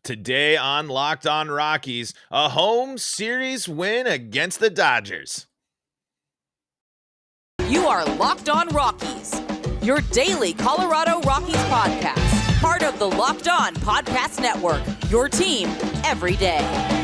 Today on Locked On Rockies, a home series win against the Dodgers. You are Locked On Rockies, your daily Colorado Rockies podcast. Part of the Locked On Podcast Network, your team every day.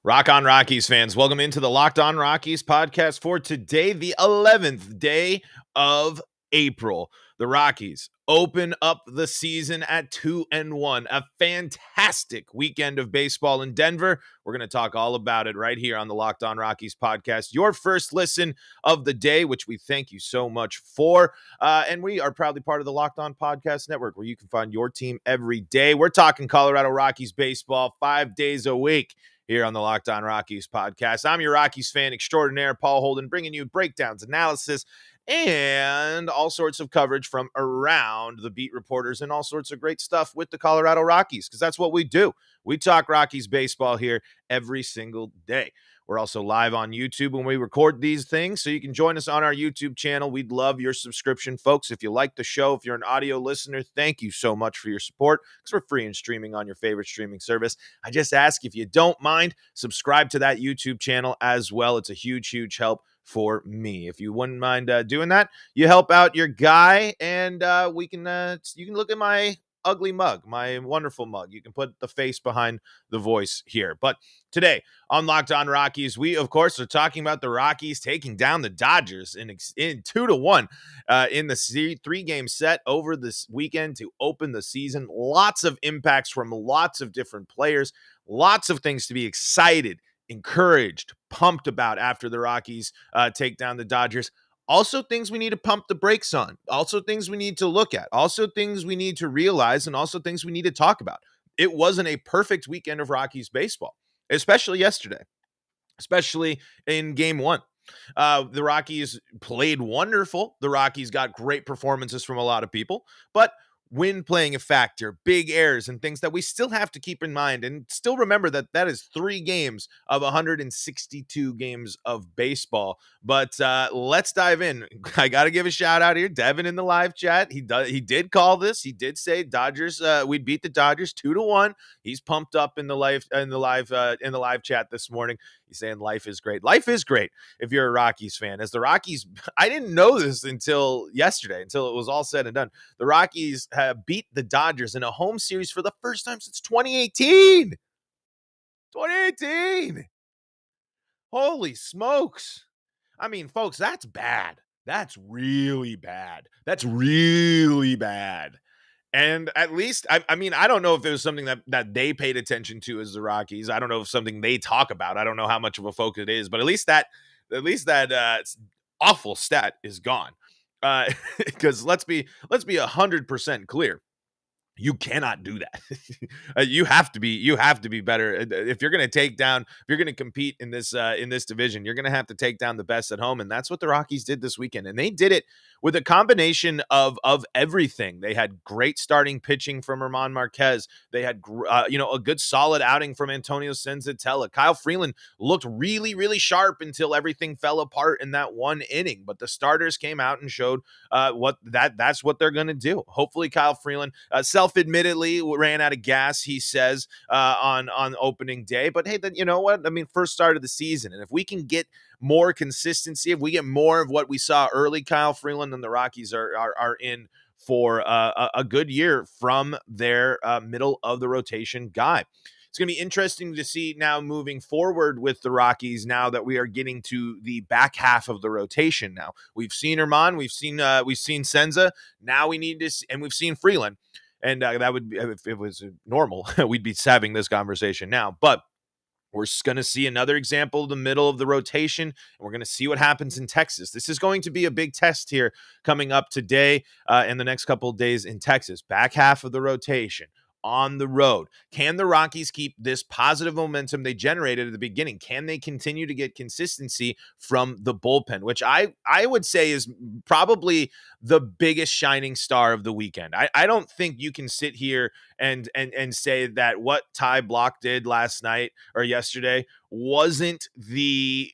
Rock on Rockies fans, welcome into the Locked On Rockies podcast for today, the 11th day of April. The Rockies open up the season at 2-1, a fantastic weekend of baseball in Denver. We're going to talk all about it right here on the Locked On Rockies podcast, your first listen of the day, which we thank you so much for. And we are proudly part of the Locked On Podcast Network, where you can find your team every day. We're talking Colorado Rockies baseball 5 days a week here on the Locked On Rockies podcast. I'm your Rockies fan extraordinaire, Paul Holden, bringing you breakdowns, analysis, and all sorts of coverage from around the beat reporters and all sorts of great stuff with the Colorado Rockies, because that's what we do. We talk Rockies baseball here every single day. We're also live on YouTube when we record these things, so you can join us on our YouTube channel. We'd love your subscription, folks. If you like the show, if you're an audio listener, thank you so much for your support, because we're free and streaming on your favorite streaming service. I just ask, if you don't mind, subscribe to that YouTube channel as well. It's a huge, huge help for me. If you wouldn't mind doing that, you help out your guy, and you can look at my ugly mug, my wonderful mug. You can put the face behind the voice here. But today on Locked On Rockies, we of course are talking about the Rockies taking down the Dodgers in 2-1 in the 3-game set over this weekend to open the season. Lots of impacts from lots of different players, lots of things to be excited, encouraged, pumped about after the Rockies take down the Dodgers. Also things we need to pump the brakes on. Also things we need to look at. Also things we need to realize, and also things we need to talk about. It wasn't a perfect weekend of Rockies baseball, especially yesterday, especially in game one. The Rockies played wonderful. The Rockies got great performances from a lot of people, but wind playing a factor, big errors, and things that we still have to keep in mind, and still remember that that is 3 games of 162 games of baseball. But let's dive in. I got to give a shout out here, Devin in the live chat. He did call this. He did say Dodgers. We'd beat the Dodgers 2-1. He's pumped up in the live chat this morning. He's saying life is great. Life is great if you're a Rockies fan. As the Rockies, I didn't know this until yesterday, until it was all said and done. The Rockies have beat the Dodgers in a home series for the first time since 2018. 2018. Holy smokes. I mean, folks, that's bad. That's really bad. That's really bad. And at least, I mean, I don't know if there's something that they paid attention to as the Rockies. I don't know if something they talk about. I don't know how much of a focus it is, but at least that awful stat is gone. Because let's be 100% clear. You cannot do that. You have to be better. If you're going to take down, if you're going to compete in this division, you're going to have to take down the best at home. And that's what the Rockies did this weekend. And they did it with a combination of everything. They had great starting pitching from German Marquez. They had, a good solid outing from Antonio Senzatella. Kyle Freeland looked really, really sharp until everything fell apart in that one inning. But the starters came out and showed that's what they're going to do. Hopefully Kyle Freeland, self-admittedly ran out of gas, he says, on opening day. But hey, then you know what? I mean, first start of the season. And if we can get more consistency, if we get more of what we saw early Kyle Freeland, then the Rockies are in for a good year from their middle of the rotation guy. It's going to be interesting to see now moving forward with the Rockies, now that we are getting to the back half of the rotation. Now we've seen German, we've seen Senza. Now we need to, and we've seen Freeland. And that would be, if it was normal, we'd be having this conversation now. But we're going to see another example of the middle of the rotation, and we're going to see what happens in Texas. This is going to be a big test here coming up today and the next couple of days in Texas. Back half of the rotation. on the road. Can the Rockies keep this positive momentum they generated at the beginning? Can they continue to get consistency from the bullpen, which I would say is probably the biggest shining star of the weekend. I don't think you can sit here and say that what Ty Block did last night or yesterday wasn't the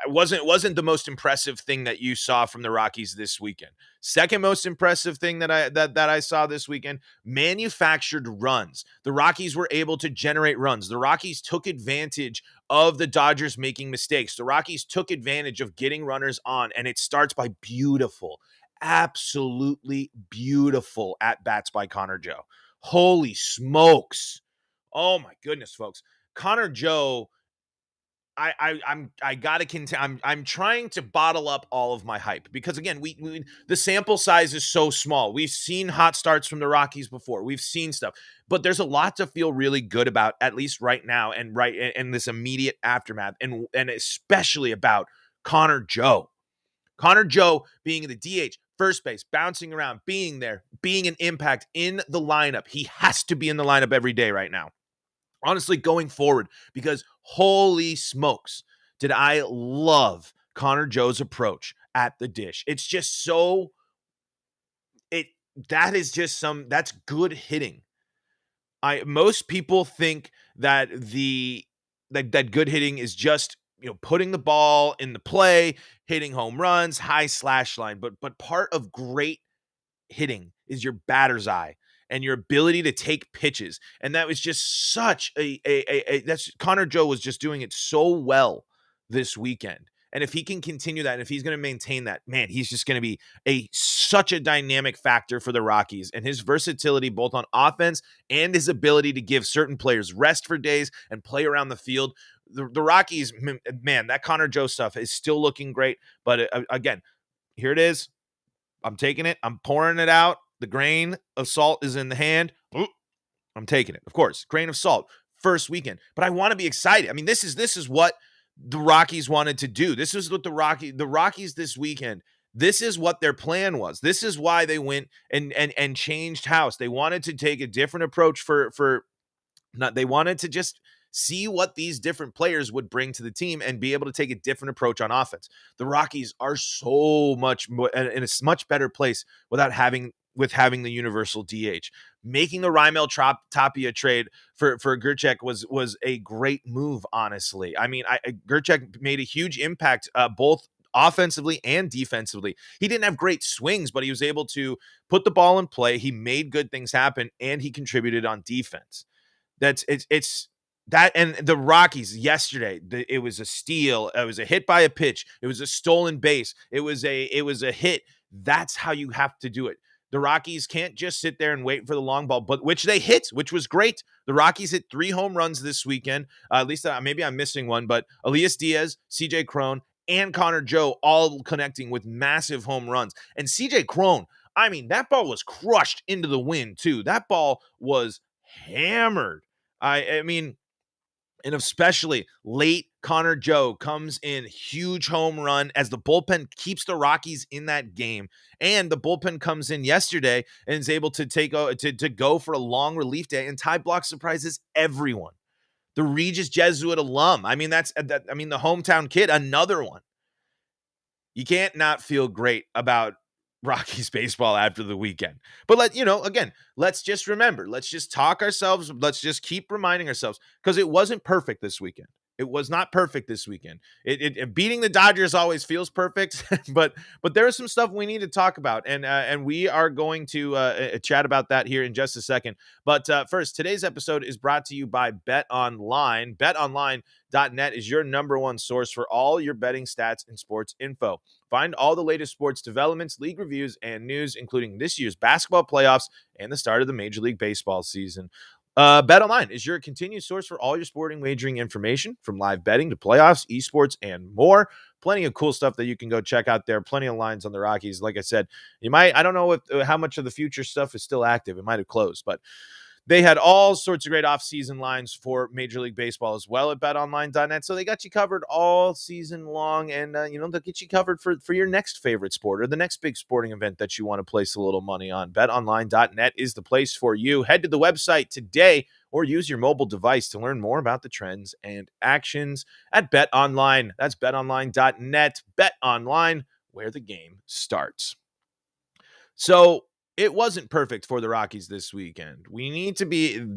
wasn't the most impressive thing that you saw from the Rockies this weekend. Second most impressive thing that I saw this weekend, manufactured runs. The Rockies were able to generate runs. The Rockies took advantage of the Dodgers making mistakes. The Rockies took advantage of getting runners on, and it starts by beautiful, absolutely beautiful at bats by Connor Joe. Holy smokes. Oh my goodness, folks. Connor Joe, I gotta continue. I'm trying to bottle up all of my hype because again, we the sample size is so small. We've seen hot starts from the Rockies before. We've seen stuff, but there's a lot to feel really good about, at least right now, and right in this immediate aftermath, and especially about Connor Joe. Connor Joe being the DH, first base, bouncing around, being there, being an impact in the lineup. He has to be in the lineup every day right now. Honestly, going forward, because holy smokes, did I love Connor Joe's approach at the dish. It's just so that's good hitting. Most people think that that good hitting is just, putting the ball in the play, hitting home runs, high slash line, but part of great hitting is your batter's eye and your ability to take pitches. And that was just such that's Connor Joe was just doing it so well this weekend. And if he can continue that, and if he's going to maintain that, man, he's just going to be such a dynamic factor for the Rockies. And his versatility, both on offense and his ability to give certain players rest for days and play around the field. The Rockies, man, that Connor Joe stuff is still looking great. But again, here it is. I'm taking it. I'm pouring it out. The grain of salt is in the hand. I'm taking it. Of course, grain of salt, first weekend. But I want to be excited. I mean, this is what the Rockies wanted to do. This is what the Rockies this weekend, this is what their plan was. This is why they went and changed house. They wanted to take a different approach they wanted to just see what these different players would bring to the team and be able to take a different approach on offense. The Rockies are so much more in a much better place without having the universal DH. Making the Raimel Tapia trade for Gerchek was a great move, honestly. I mean, Gerchek made a huge impact both offensively and defensively. He didn't have great swings, but he was able to put the ball in play. He made good things happen, and he contributed on defense. It's that, and the Rockies yesterday, it was a steal. It was a hit by a pitch. It was a stolen base. It was a hit. That's how you have to do it. The Rockies can't just sit there and wait for the long ball, but which they hit, which was great. The Rockies hit 3 home runs this weekend. At least maybe I'm missing one, but Elias Diaz, CJ Cron, and Connor Joe all connecting with massive home runs. And CJ Cron, I mean, that ball was crushed into the wind too. That ball was hammered. I mean, and especially late, Connor Joe comes in, huge home run as the bullpen keeps the Rockies in that game. And the bullpen comes in yesterday and is able to to go for a long relief day. And Ty Block surprises everyone. The Regis Jesuit alum. I mean, the hometown kid, another one. You can't not feel great about Rockies baseball after the weekend. But let's just remember, let's just talk ourselves. Let's just keep reminding ourselves, because it wasn't perfect this weekend. It was not perfect this weekend. It beating the Dodgers always feels perfect, but there is some stuff we need to talk about, and we are going to chat about that here in just a second. But first, today's episode is brought to you by BetOnline. BetOnline.net is your number one source for all your betting stats and sports info. Find all the latest sports developments, league reviews, and news, including this year's basketball playoffs and the start of the Major League Baseball season. BetOnline is your continued source for all your sporting wagering information, from live betting to playoffs, esports, and more. Plenty of cool stuff that you can go check out there. Plenty of lines on the Rockies. Like I said, I don't know how much of the future stuff is still active. It might have closed, but They had all sorts of great off-season lines for Major League Baseball as well at BetOnline.net. So they got you covered all season long, and they'll get you covered for your next favorite sport or the next big sporting event that you want to place a little money on. BetOnline.net is the place for you. Head to the website today or use your mobile device to learn more about the trends and actions at BetOnline. That's BetOnline.net. BetOnline, where the game starts. So it wasn't perfect for the Rockies this weekend.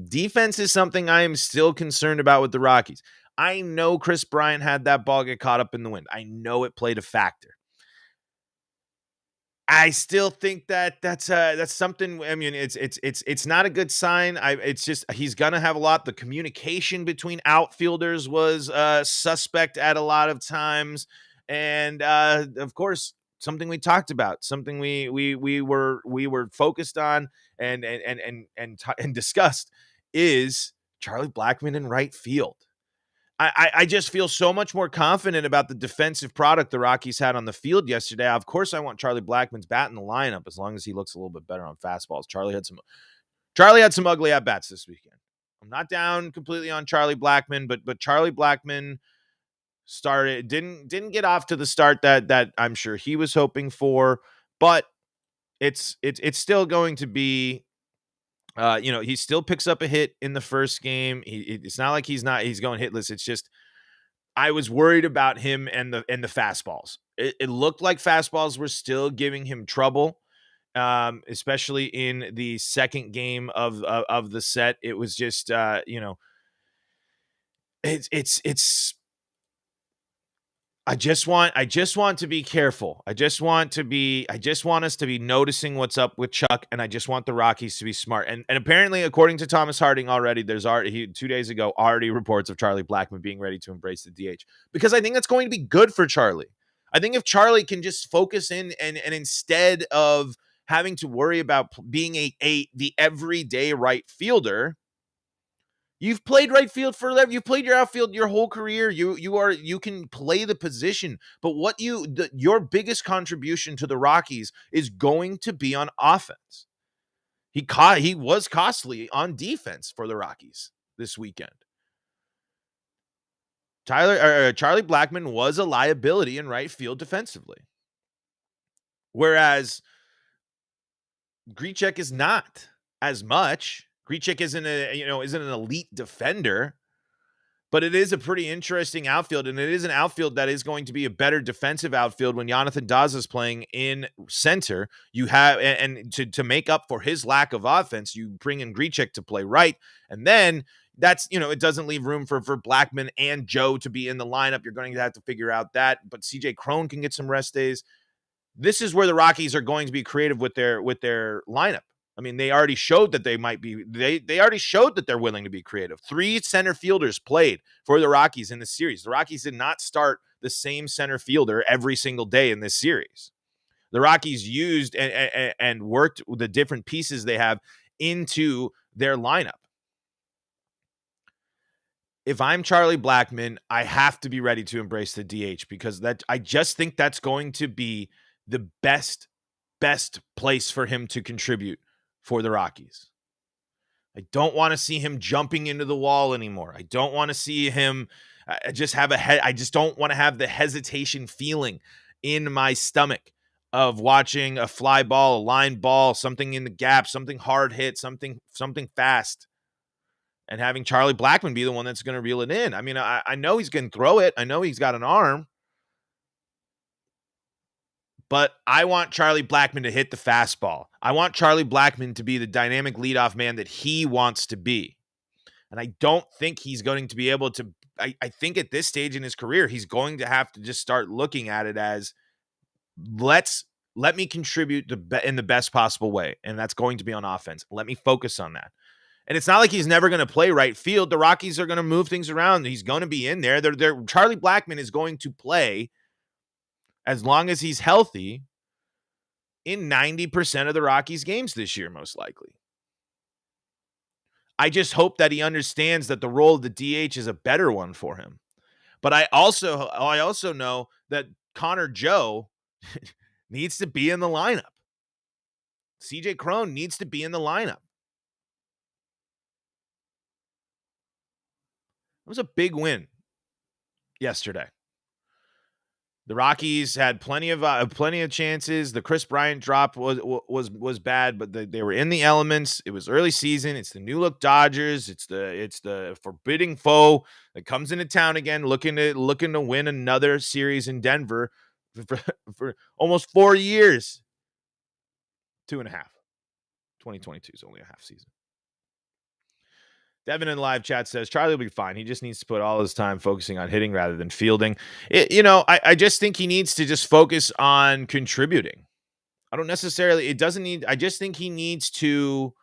Defense is something I am still concerned about with the Rockies. I know Chris Bryant had that ball get caught up in the wind. I know it played a factor. I still think that's something. I mean, it's not a good sign. It's just he's gonna have a lot. The communication between outfielders was suspect at a lot of times, and of course, something we talked about, something we were focused on and discussed is Charlie Blackmon in right field. I just feel so much more confident about the defensive product the Rockies had on the field yesterday. Of course, I want Charlie Blackmon's bat in the lineup as long as he looks a little bit better on fastballs. Charlie had some ugly at bats this weekend. I'm not down completely on Charlie Blackmon, but Charlie Blackmon didn't get off to the start that I'm sure he was hoping for, but it's still going to be. He still picks up a hit in the first game. It's not like he's going hitless. It's just I was worried about him and the fastballs. It looked like fastballs were still giving him trouble, especially in the second game of the set. It was just it's. I just want to be careful. I just want us to be noticing what's up with Chuck, and I just want the Rockies to be smart. And apparently, according to Thomas Harding already, there's already 2 days ago already reports of Charlie Blackmon being ready to embrace the DH, because I think that's going to be good for Charlie. I think if Charlie can just focus in and instead of having to worry about being the everyday right fielder. You've played right field you've played your outfield your whole career. You can play the position, but your biggest contribution to the Rockies is going to be on offense. He was costly on defense for the Rockies this weekend. Charlie Blackmon was a liability in right field defensively, whereas Grichuk is not as much. Grichuk isn't an elite defender, but it is a pretty interesting outfield, and it is an outfield that is going to be a better defensive outfield when Jonathan Daza is playing in center. You have and to make up for his lack of offense, you bring in Grichuk to play right, and then that's it doesn't leave room for Blackmon and Joe to be in the lineup. You're going to have to figure out that, but CJ Cron can get some rest days. This is where the Rockies are going to be creative with their lineup. I mean, they already showed that they already showed that they're willing to be creative. 3 center fielders played for the Rockies in the series. The Rockies did not start the same center fielder every single day in this series. The Rockies used and worked the different pieces they have into their lineup. If I'm Charlie Blackmon, I have to be ready to embrace the DH, because I just think that's going to be the best place for him to contribute for the Rockies. I don't want to see him jumping into the wall anymore. I don't want to see him I just don't want to have the hesitation feeling in my stomach of watching a fly ball, a line ball, something in the gap, something hard hit, something fast, and having Charlie Blackmon be the one that's going to reel it in. I mean, I know he's going to throw it. I know he's got an arm. But I want Charlie Blackmon to hit the fastball. I want Charlie Blackmon to be the dynamic leadoff man that he wants to be. And I don't think he's going to be able to. I think at this stage in his career, he's going to have to just start looking at it as, let me contribute in the best possible way. And that's going to be on offense. Let me focus on that. And it's not like he's never going to play right field. The Rockies are going to move things around. He's going to be in there. Charlie Blackmon is going to play, as long as he's healthy, in 90% of the Rockies games this year, most likely. I just hope that he understands that the role of the DH is a better one for him. But I also know that Connor Joe needs to be in the lineup. CJ Cron needs to be in the lineup. It was a big win yesterday. The Rockies had plenty of chances. The Chris Bryant drop was bad, but they were in the elements. It was early season. It's the new look Dodgers. It's the forbidding foe that comes into town again, looking to win another series in Denver for almost 4 years. 2.5. 2022 is only a half season. Devin in live chat says Charlie will be fine. He just needs to put all his time focusing on hitting rather than fielding. I just think he needs to just focus on contributing. I just think he needs to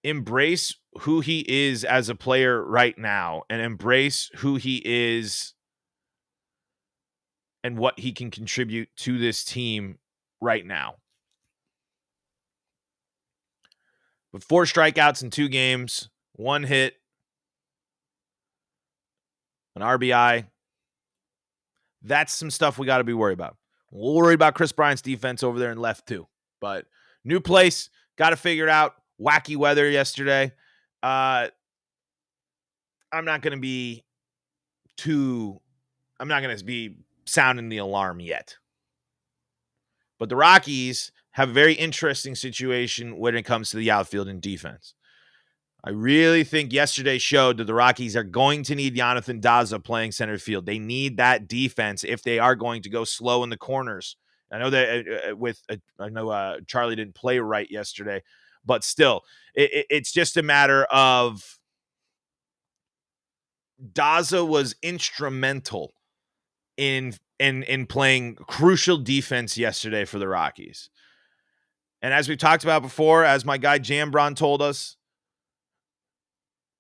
embrace who he is as a player right now and embrace who he is and what he can contribute to this team right now. With 4 strikeouts in 2 games, 1 hit, an RBI, that's some stuff we got to be worried about. We'll worry about Chris Bryant's defense over there in left too. But new place, got to figure it out. Wacky weather yesterday. I'm not going to be sounding the alarm yet. But the Rockies have a very interesting situation when it comes to the outfield and defense. I really think yesterday showed that the Rockies are going to need Jonathan Daza playing center field. They need that defense if they are going to go slow in the corners. I know that Charlie didn't play right yesterday, but still, it's just a matter of Daza was instrumental in playing crucial defense yesterday for the Rockies. And as we talked about before, as my guy Jambron told us,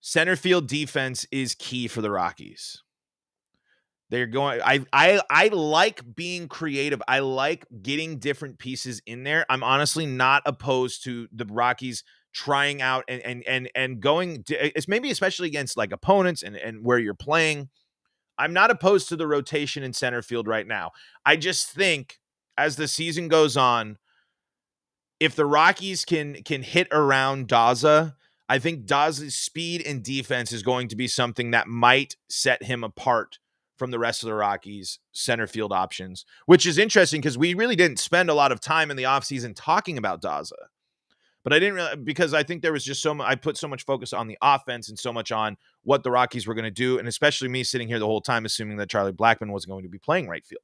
center field defense is key for the Rockies. They're going. I like being creative. I like getting different pieces in there. I'm honestly not opposed to the Rockies trying out and going. It's maybe especially against like opponents and where you're playing. I'm not opposed to the rotation in center field right now. I just think as the season goes on, if the Rockies can hit around Daza, I think Daza's speed and defense is going to be something that might set him apart from the rest of the Rockies' center field options, which is interesting because we really didn't spend a lot of time in the offseason talking about Daza. But I didn't really, because I think there was just I put so much focus on the offense and so much on what the Rockies were going to do, and especially me sitting here the whole time assuming that Charlie Blackmon was going to be playing right field.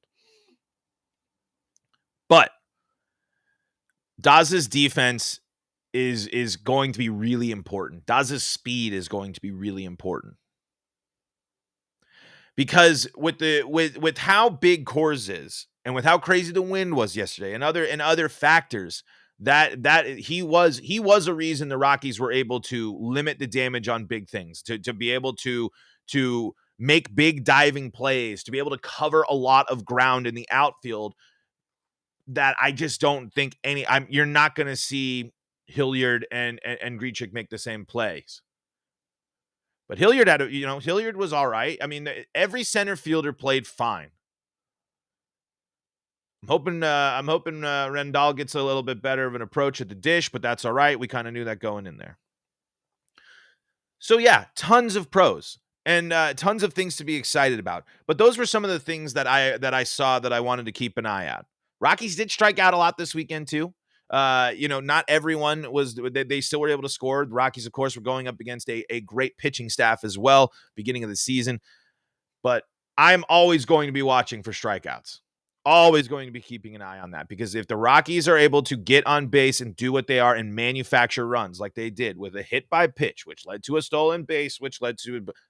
But Daza's defense is going to be really important. Daza's speed is going to be really important. Because with how big Coors is and with how crazy the wind was yesterday and other factors, that he was a reason the Rockies were able to limit the damage on big things, to be able to make big diving plays, to be able to cover a lot of ground in the outfield that I just don't think you're not going to see Hilliard and Grichuk make the same plays. But Hilliard Hilliard was all right. I mean, every center fielder played fine. I'm hoping Rendell gets a little bit better of an approach at the dish, but that's all right. We kind of knew that going in there. So yeah, tons of pros and tons of things to be excited about. But those were some of the things that I saw that I wanted to keep an eye out. Rockies did strike out a lot this weekend too. Not everyone they still were able to score. The Rockies, of course, were going up against a great pitching staff as well, beginning of the season. But I'm always going to be watching for strikeouts. Always going to be keeping an eye on that, because if the Rockies are able to get on base and do what they are and manufacture runs like they did with a hit by pitch, which led to a stolen base,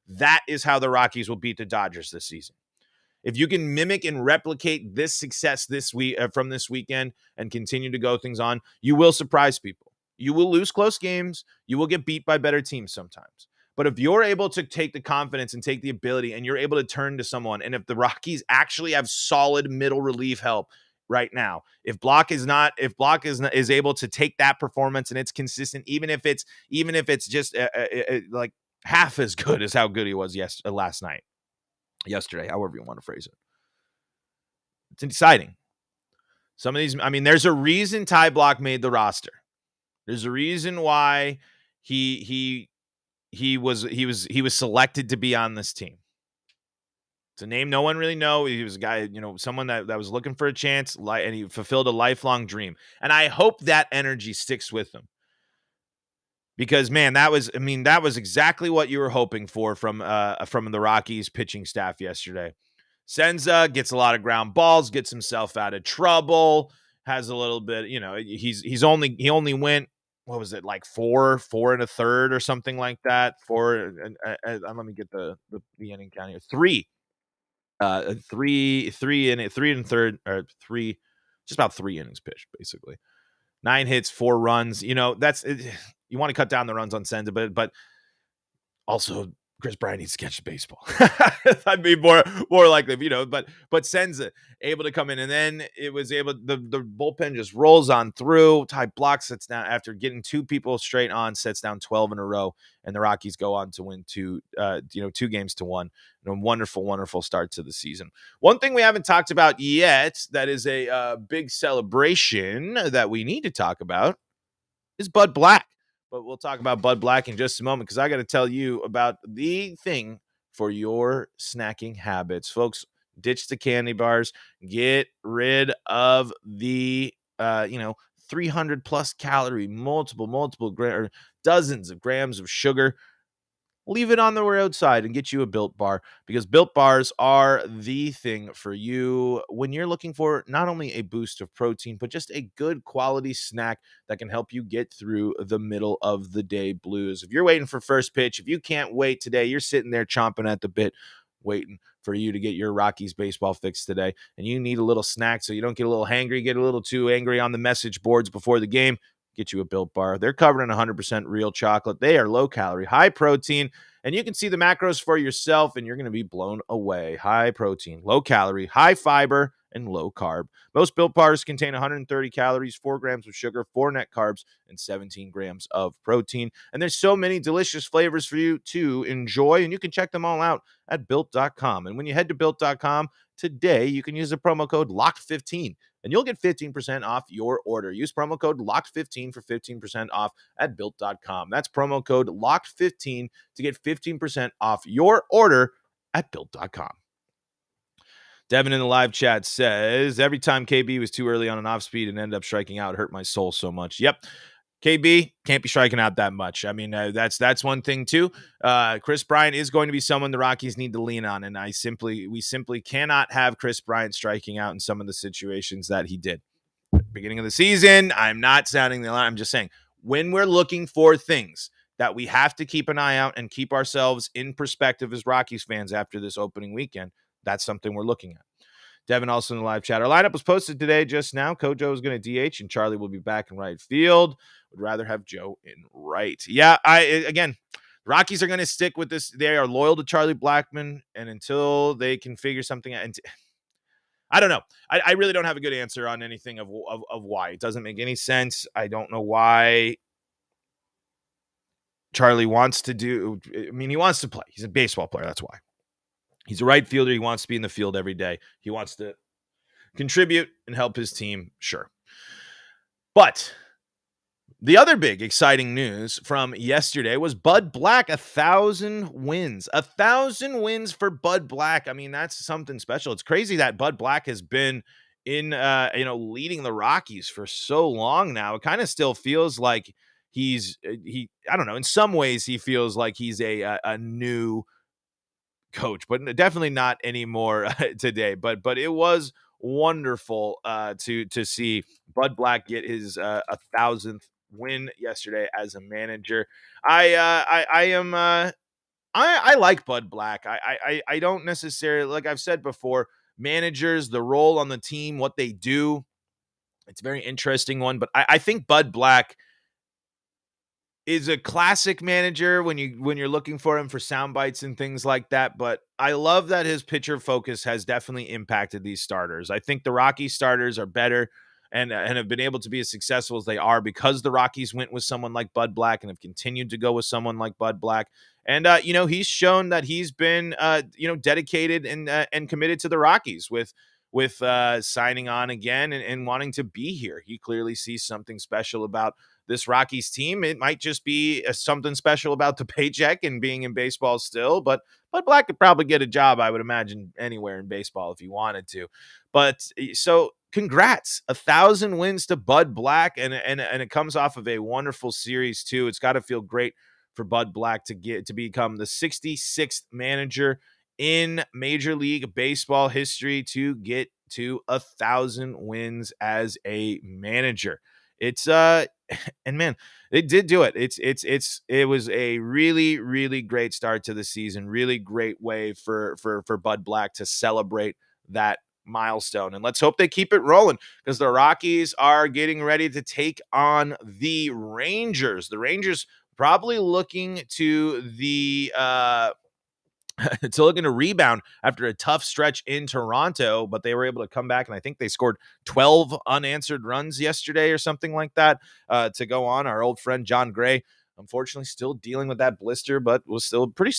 that is how the Rockies will beat the Dodgers this season. If you can mimic and replicate this success this week from this weekend and continue to go things on, you will surprise people. You will lose close games. You will get beat by better teams sometimes. But if you're able to take the confidence and take the ability and you're able to turn to someone, and if the Rockies actually have solid middle relief help right now, if Block is able to take that performance and it's consistent, even if it's just like half as good as how good he was yesterday, however you want to phrase it. It's exciting. Some of these, there's a reason Ty Block made the roster. There's a reason why he he was selected to be on this team. It's a name no one really know. He was a guy, someone that was looking for a chance, and he fulfilled a lifelong dream. And I hope that energy sticks with him. Because, man, that was exactly what you were hoping for from the Rockies pitching staff yesterday. Senza gets a lot of ground balls, gets himself out of trouble, has a little bit, he only went, what was it, like four and a third or something like that. Let me get the inning count here. Three and third, or three, just about 3 innings pitched, basically. 9 hits, 4 runs. That's it. You want to cut down the runs on Senza, but also Chris Bryant needs to catch the baseball. I'd be more likely, but Senza able to come in, and then it was able, the bullpen just rolls on through. Ty Block sets down after getting 2 people straight on, sets down 12 in a row, and the Rockies go on to win 2 games to 1. And a wonderful, wonderful start to the season. One thing we haven't talked about yet that is a big celebration that we need to talk about is Bud Black. But we'll talk about Bud Black in just a moment, because I got to tell you about the thing for your snacking habits. Folks, ditch the candy bars. Get rid of the, 300 plus calorie, multiple dozens of grams of sugar. Leave it on the roadside and get you a Built Bar, because Built Bars are the thing for you when you're looking for not only a boost of protein, but just a good quality snack that can help you get through the middle of the day blues. If you're waiting for first pitch, if you can't wait today, you're sitting there chomping at the bit, waiting for you to get your Rockies baseball fix today, and you need a little snack so you don't get a little hangry, get a little too angry on the message boards before the game. Get you a Built Bar. They're covered in 100% real chocolate. They are low calorie, high protein, and you can see the macros for yourself, and you're going to be blown away. High protein, low calorie, high fiber, and low carb. Most Built Bars contain 130 calories, 4 grams of sugar, 4 net carbs, and 17 grams of protein. And there's so many delicious flavors for you to enjoy, and you can check them all out at Built.com. And when you head to Built.com today, you can use the promo code LOCKED15, and you'll get 15% off your order. Use promo code LOCKED15 for 15% off at Built.com. That's promo code LOCKED15 to get 15% off your order at Built.com. Devin in the live chat says, every time KB was too early on an off speed and ended up striking out, hurt my soul so much. Yep. KB can't be striking out that much. I mean, that's one thing too. Chris Bryant is going to be someone the Rockies need to lean on, and we simply cannot have Chris Bryant striking out in some of the situations that he did. Beginning of the season, I'm not sounding the alarm. I'm just saying, when we're looking for things that we have to keep an eye out and keep ourselves in perspective as Rockies fans after this opening weekend, that's something we're looking at. Devin also in the live chat. Our lineup was posted today just now. Kojo is going to DH, and Charlie will be back in right field. Would rather have Joe in right. Yeah, again, Rockies are going to stick with this. They are loyal to Charlie Blackmon, and until they can figure something out. I don't know. I really don't have a good answer on anything of why. It doesn't make any sense. I don't know why Charlie wants to do. I mean, he wants to play. He's a baseball player. That's why. He's a right fielder. He wants to be in the field every day. He wants to contribute and help his team. Sure. But the other big exciting news from yesterday was Bud Black, 1,000 wins. 1,000 wins for Bud Black. I mean, that's something special. It's crazy that Bud Black has been in, leading the Rockies for so long now. It kind of still feels like I don't know. In some ways, he feels like he's a new coach, but definitely not anymore today. But it was wonderful to see Bud Black get his 1,000th win yesterday as a manager. I like Bud Black. I don't necessarily, like I've said before, managers, the role on the team, what they do. It's a very interesting one, but I think Bud Black is a classic manager when you're looking for him for sound bites and things like that. But I love that his pitcher focus has definitely impacted these starters. I think the Rockies starters are better and have been able to be as successful as they are because the Rockies went with someone like Bud Black and have continued to go with someone like Bud Black. And, he's shown that he's been, dedicated and committed to the Rockies with signing on again and wanting to be here. He clearly sees something special about this Rockies team. It might just be something special about the paycheck and being in baseball still, but Black could probably get a job, I would imagine, anywhere in baseball if he wanted to. But so congrats, 1,000 wins to Bud Black, and it comes off of a wonderful series too. It's got to feel great for Bud Black to become the 66th manager in Major League Baseball history to get to 1,000 wins as a manager. It's and man, they did do it. It was a really, really great start to the season. Really great way for Bud Black to celebrate that milestone. And let's hope they keep it rolling, because the Rockies are getting ready to take on the Rangers. The Rangers probably looking to the looking to rebound after a tough stretch in Toronto, but they were able to come back, and I think they scored 12 unanswered runs yesterday or something like that to go on. Our old friend John Gray, unfortunately, still dealing with that blister, but was still pretty,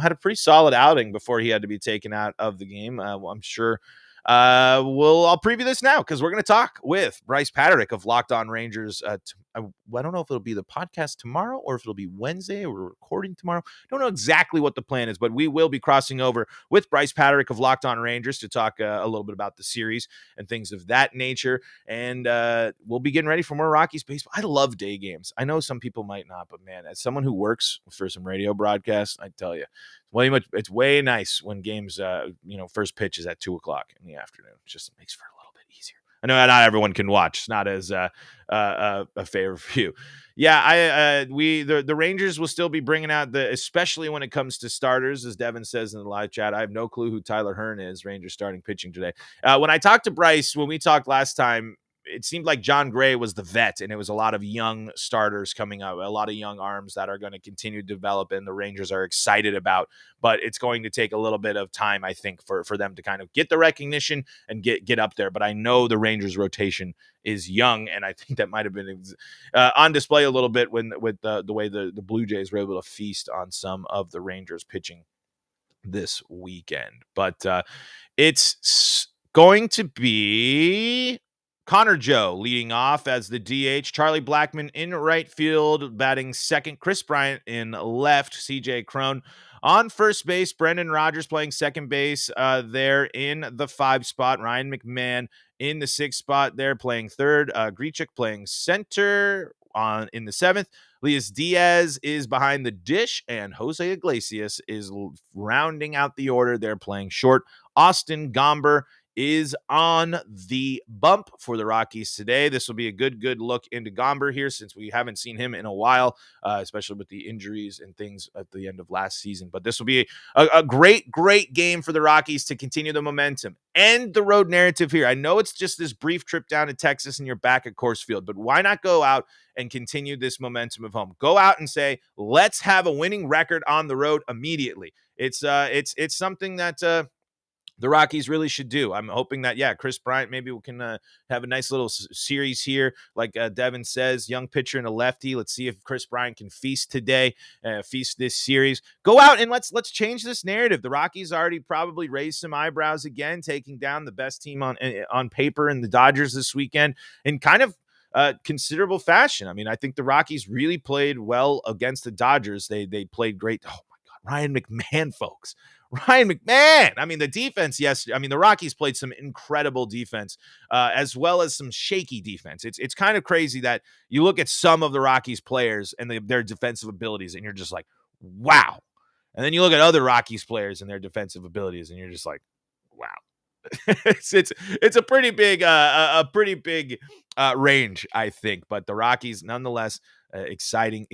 had a pretty solid outing before he had to be taken out of the game. I'm sure I'll preview this now, because we're going to talk with Bryce Patrick of Locked On Rangers. I don't know if it'll be the podcast tomorrow or if it'll be Wednesday. We're recording tomorrow. Don't know exactly what the plan is, but we will be crossing over with Bryce Patrick of Locked On Rangers to talk a little bit about the series and things of that nature. And we'll be getting ready for more Rockies baseball. I love day games. I know some people might not, but man, as someone who works for some radio broadcasts, I tell you, it's way nice when games, first pitch is at 2:00 in the afternoon. It just makes for a little bit easier. I know not everyone can watch. It's not as a favorite for you. Yeah, the Rangers will still be bringing out especially when it comes to starters, as Devin says in the live chat. I have no clue who Tyler Hearn is, Rangers starting pitching today. When I talked to Bryce, when we talked last time, it seemed like John Gray was the vet, and it was a lot of young starters coming up, a lot of young arms that are going to continue to develop, and the Rangers are excited about. But it's going to take a little bit of time, I think, for them to kind of get the recognition and get up there. But I know the Rangers rotation is young, and I think that might have been on display a little bit with the way the Blue Jays were able to feast on some of the Rangers pitching this weekend. But it's going to be Connor Joe leading off as the DH, Charlie Blackmon in right field, batting second, Chris Bryant in left, CJ Cron on first base, Brendan Rodgers playing second base there in the 5 spot, Ryan McMahon in the 6 spot there playing third, Grichuk playing center in the 7th. Elias Diaz is behind the dish, and Jose Iglesias is rounding out the order. They're playing short. Austin Gomber is on the bump for the Rockies today. This will be a good look into Gomber here, since we haven't seen him in a while, especially with the injuries and things at the end of last season. But this will be a great game for the Rockies to continue the momentum and the road narrative here. I know it's just this brief trip down to Texas and you're back at Coors Field, but why not go out and continue this momentum of home? Go out and say, let's have a winning record on the road immediately. It's something that the Rockies really should do. I'm hoping that, Chris Bryant, maybe we can have a nice little series here. Like Devin says, young pitcher and a lefty. Let's see if Chris Bryant can feast today, feast this series. Go out and let's change this narrative. The Rockies already probably raised some eyebrows again, taking down the best team on paper in the Dodgers this weekend in kind of considerable fashion. I mean, I think the Rockies really played well against the Dodgers. They played great. Oh my God, Ryan McMahon, folks. Ryan McMahon. I mean, the defense, yes. I mean, the Rockies played some incredible defense, as well as some shaky defense. It's kind of crazy that you look at some of the Rockies players and their defensive abilities, and you're just like, wow. And then you look at other Rockies players and their defensive abilities, and you're just like, wow. it's a pretty big range, I think. But the Rockies, nonetheless, exciting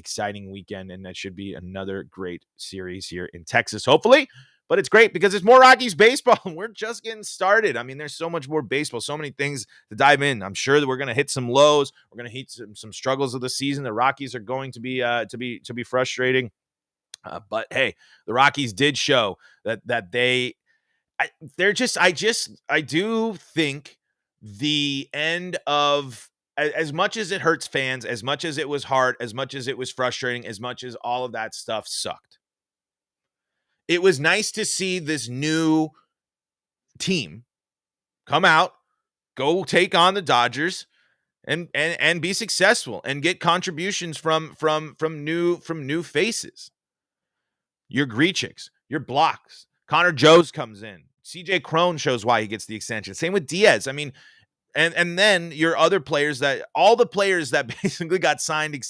weekend, and that should be another great series here in Texas, hopefully. But it's great because it's more Rockies baseball, and we're just getting started. I mean, there's so much more baseball, so many things to dive in. I'm sure that we're going to hit some lows. We're going to hit some struggles of the season. The Rockies are going to be frustrating. But hey, the Rockies did show that I do think the end of, as much as it hurts fans, as much as it was hard, as much as it was frustrating, as much as all of that stuff sucked, it was nice to see this new team come out, go take on the Dodgers, and be successful and get contributions from new faces. Your Grichiks, your blocks. Connor Jones comes in. CJ Crone shows why he gets the extension. Same with Diaz. I mean, and then your other players, that all the players that basically got signed,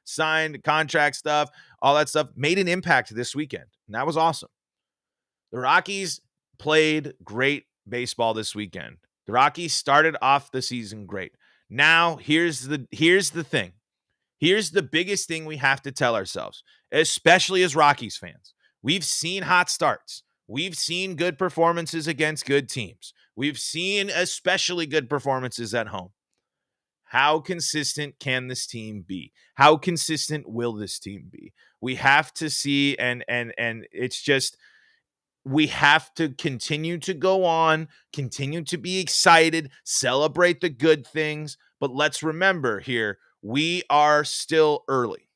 signed contract stuff, all that stuff made an impact this weekend. And that was awesome. The Rockies played great baseball this weekend. The Rockies started off the season great. Now, here's the thing. Here's the biggest thing we have to tell ourselves, especially as Rockies fans. We've seen hot starts. We've seen good performances against good teams. We've seen especially good performances at home. How consistent can this team be? How consistent will this team be? We have to see, and it's just, we have to continue to go on, continue to be excited, celebrate the good things. But let's remember here, we are still early.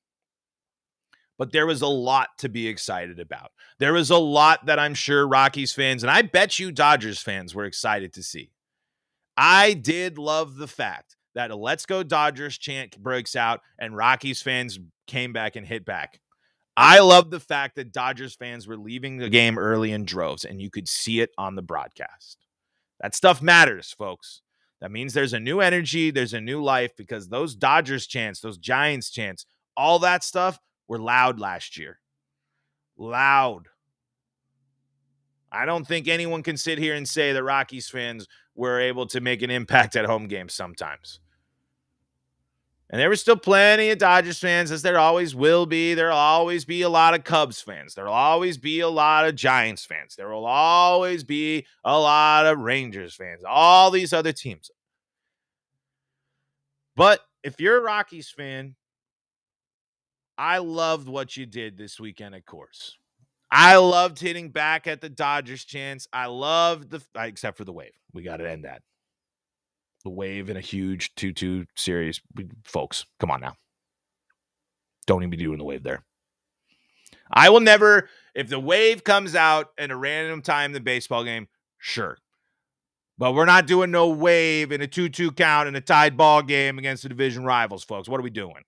But there was a lot to be excited about. There was a lot that I'm sure Rockies fans, and I bet you Dodgers fans, were excited to see. I did love the fact that a Let's Go Dodgers chant breaks out and Rockies fans came back and hit back. I love the fact that Dodgers fans were leaving the game early in droves, and you could see it on the broadcast. That stuff matters, folks. That means there's a new energy, there's a new life, because those Dodgers chants, those Giants chants, all that stuff were loud last year. Loud. I don't think anyone can sit here and say that Rockies fans were able to make an impact at home games sometimes. And there were still plenty of Dodgers fans, as there always will be. There will always be a lot of Cubs fans. There will always be a lot of Giants fans. There will always be a lot of Rangers fans. All these other teams. But if you're a Rockies fan, I loved what you did this weekend at Coors. I loved hitting back at the Dodgers chants. I loved except for the wave. We got to end that. The wave in a huge 2-2 series. Folks, come on now. Don't even be doing the wave there. I will never, if the wave comes out at a random time in the baseball game, sure. But we're not doing no wave in a 2-2 count in a tied ball game against the division rivals, folks. What are we doing?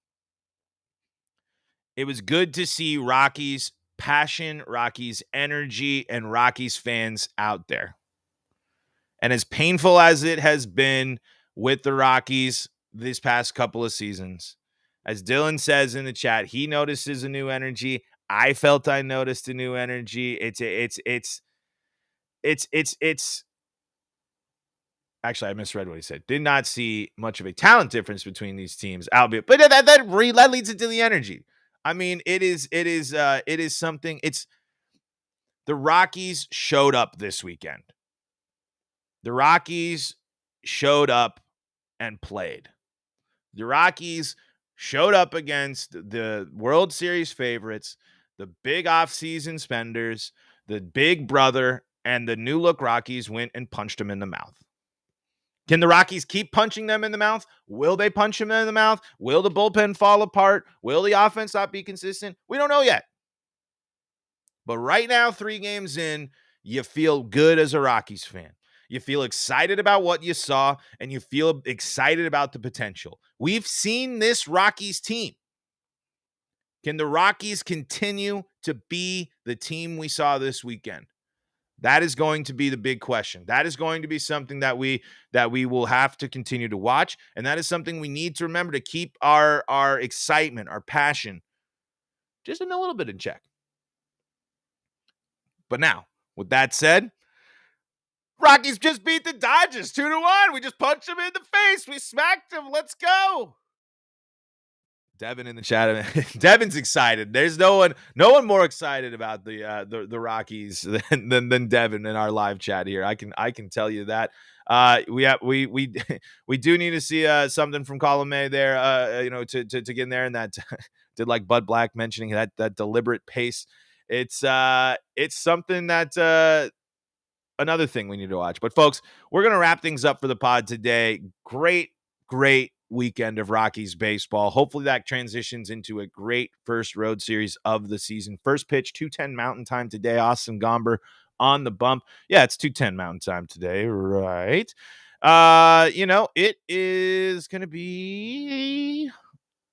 It was good to see Rockies passion, Rockies energy, and Rockies fans out there. And as painful as it has been with the Rockies these past couple of seasons, as Dylan says in the chat, he notices a new energy. I felt I noticed a new energy. It's actually, I misread what he said. Did not see much of a talent difference between these teams, albeit, but that leads into the energy. I mean, it is something. It's the Rockies showed up this weekend. The Rockies showed up and played. The Rockies showed up against the World Series favorites, the big offseason spenders, the big brother, and the new look Rockies went and punched them in the mouth. Can the Rockies keep punching them in the mouth? Will they punch them in the mouth? Will the bullpen fall apart? Will the offense not be consistent? We don't know yet. But right now, 3 games in, you feel good as a Rockies fan. You feel excited about what you saw, and you feel excited about the potential. We've seen this Rockies team. Can the Rockies continue to be the team we saw this weekend? That is going to be the big question. That is going to be something that we will have to continue to watch, and that is something we need to remember to keep our excitement, our passion, just a little bit in check. But now, with that said, Rockies just beat the Dodgers 2-1. We just punched them in the face. We smacked them. Let's go. Devin in the chat. Devin's excited. There's no one more excited about the Rockies than Devin in our live chat here. I can tell you that. We do need to see something from Column A there. To get in there, and that did like Bud Black mentioning that deliberate pace. It's something that another thing we need to watch. But folks, we're gonna wrap things up for the pod today. Great weekend of Rockies baseball. Hopefully that transitions into a great first road series of the season. First pitch, 2:10 Mountain Time today. Austin Gomber on the bump. Yeah, it's 2:10 Mountain Time today, right? It is going to be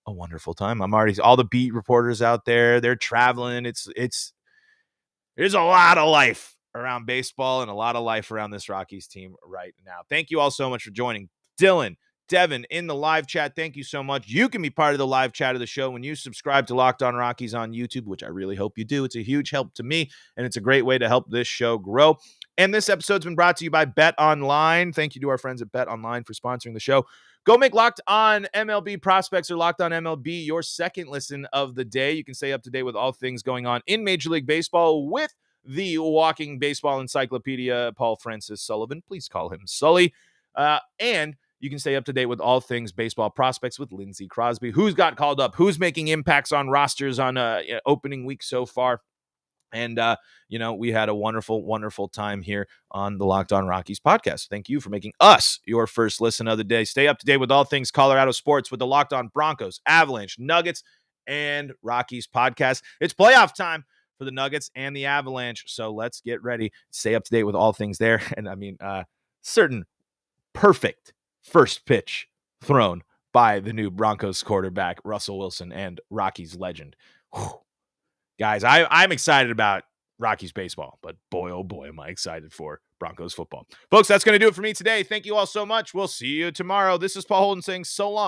a wonderful time. I'm already all the beat reporters out there. They're traveling. There's a lot of life around baseball and a lot of life around this Rockies team right now. Thank you all so much for joining. Dylan, Devin in the live chat, thank you so much. You can be part of the live chat of the show when you subscribe to Locked On Rockies on YouTube, which I really hope you do. It's a huge help to me, and it's a great way to help this show grow. And this episode's been brought to you by BetOnline. Thank you to our friends at BetOnline for sponsoring the show. Go make Locked On MLB Prospects or Locked On MLB your second listen of the day. You can stay up to date with all things going on in Major League Baseball with the walking baseball encyclopedia, Paul Francis Sullivan. Please call him Sully. And you can stay up to date with all things baseball prospects with Lindsey Crosby. Who's got called up? Who's making impacts on rosters on opening week so far? And, we had a wonderful, wonderful time here on the Locked On Rockies podcast. Thank you for making us your first listen of the day. Stay up to date with all things Colorado sports with the Locked On Broncos, Avalanche, Nuggets, and Rockies podcast. It's playoff time for the Nuggets and the Avalanche. So let's get ready. Stay up to date with all things there. And certain perfect first pitch thrown by the new Broncos quarterback, Russell Wilson, and Rockies legend. Whew. Guys, I'm excited about Rockies baseball, but boy, oh boy, am I excited for Broncos football. Folks, that's going to do it for me today. Thank you all so much. We'll see you tomorrow. This is Paul Holden saying so long.